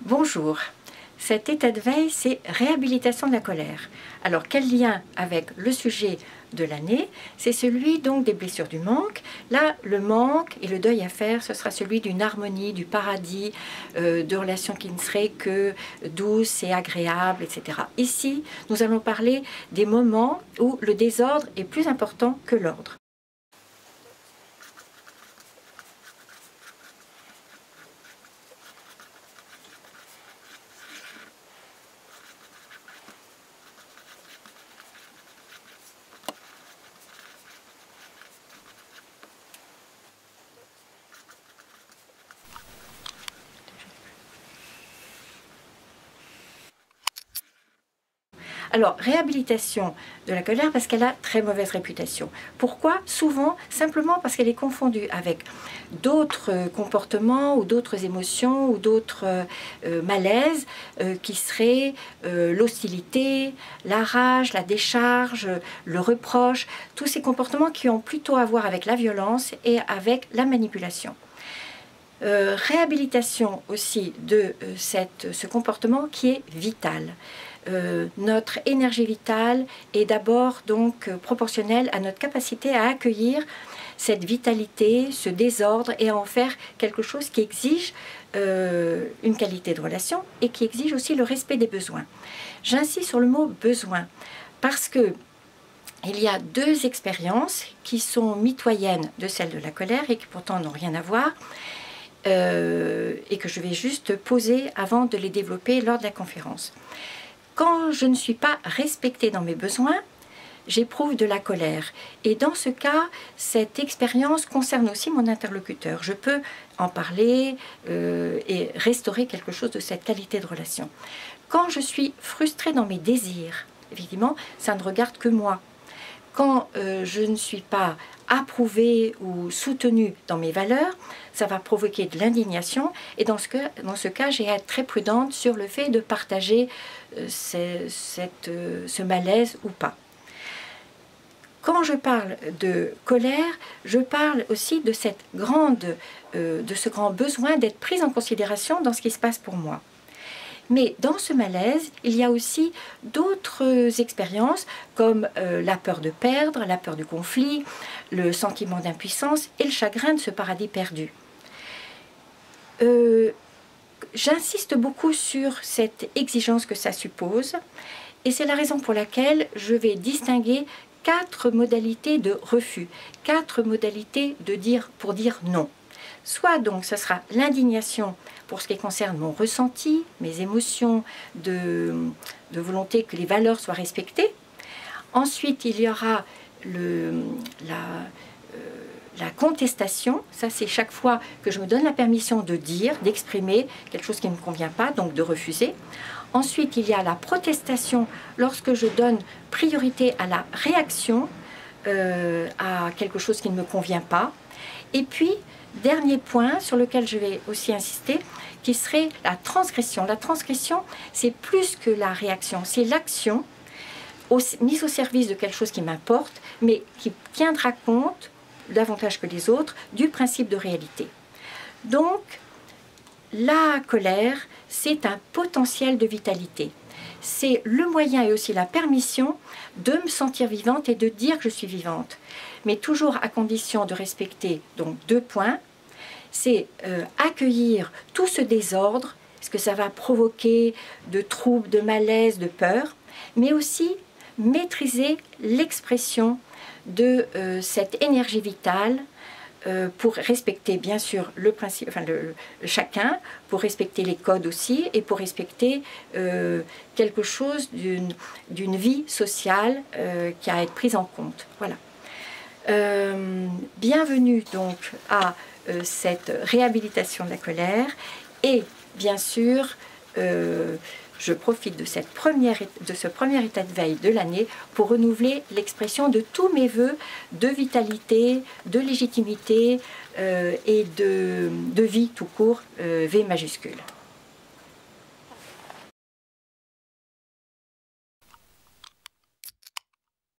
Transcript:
Bonjour, cet état de veille, c'est réhabilitation de la colère. Alors quel lien avec le sujet de l'année? C'est celui donc des blessures du manque. Là, le manque et le deuil à faire, ce sera celui d'une harmonie, du paradis, de relations qui ne seraient que douces et agréables, etc. Ici, nous allons parler des moments où le désordre est plus important que l'ordre. Alors, réhabilitation de la colère parce qu'elle a très mauvaise réputation. Pourquoi? Souvent, simplement parce qu'elle est confondue avec d'autres comportements ou d'autres émotions ou d'autres malaises qui seraient l'hostilité, la rage, la décharge, le reproche, tous ces comportements qui ont plutôt à voir avec la violence et avec la manipulation. Réhabilitation aussi de ce comportement qui est vital. Notre énergie vitale est d'abord donc proportionnelle à notre capacité à accueillir cette vitalité, ce désordre et à en faire quelque chose qui exige une qualité de relation et qui exige aussi le respect des besoins. J'insiste sur le mot besoin parce que il y a deux expériences qui sont mitoyennes de celles de la colère et qui pourtant n'ont rien à voir. Et que je vais juste poser avant de les développer lors de la conférence. Quand je ne suis pas respectée dans mes besoins, j'éprouve de la colère. Et dans ce cas, cette expérience concerne aussi mon interlocuteur. Je peux en parler et restaurer quelque chose de cette qualité de relation. Quand je suis frustrée dans mes désirs, évidemment, ça ne regarde que moi. Quand je ne suis pas approuvée ou soutenue dans mes valeurs, ça va provoquer de l'indignation et dans ce cas, j'ai à être très prudente sur le fait de partager ce malaise ou pas. Quand je parle de colère, je parle aussi de ce grand besoin d'être prise en considération dans ce qui se passe pour moi. Mais dans ce malaise, il y a aussi d'autres expériences comme la peur de perdre, la peur du conflit, le sentiment d'impuissance et le chagrin de ce paradis perdu. J'insiste beaucoup sur cette exigence que ça suppose et c'est la raison pour laquelle je vais distinguer 4 modalités de refus, 4 modalités pour dire non. Soit donc ce sera l'indignation pour ce qui concerne mon ressenti, mes émotions de volonté que les valeurs soient respectées. Ensuite, il y aura la contestation. Ça, c'est chaque fois que je me donne la permission de dire, d'exprimer quelque chose qui ne me convient pas, donc de refuser. Ensuite, il y a la protestation lorsque je donne priorité à la réaction à quelque chose qui ne me convient pas. Et puis, dernier point sur lequel je vais aussi insister, qui serait la transgression. La transgression, c'est plus que la réaction, c'est l'action mise au service de quelque chose qui m'importe, mais qui tiendra compte, davantage que les autres, du principe de réalité. Donc, la colère, c'est un potentiel de vitalité. C'est le moyen et aussi la permission de me sentir vivante et de dire que je suis vivante. Mais toujours à condition de respecter donc 2 points. C'est accueillir tout ce désordre, ce que ça va provoquer de troubles, de malaise, de peur, mais aussi maîtriser l'expression de cette énergie vitale pour respecter bien sûr le principe, chacun, pour respecter les codes aussi et pour respecter quelque chose d'une vie sociale qui a à être prise en compte. Voilà. Bienvenue donc à cette réhabilitation de la colère et bien sûr je profite de ce premier état de veille de l'année pour renouveler l'expression de tous mes vœux de vitalité, de légitimité et de vie tout court, V majuscule.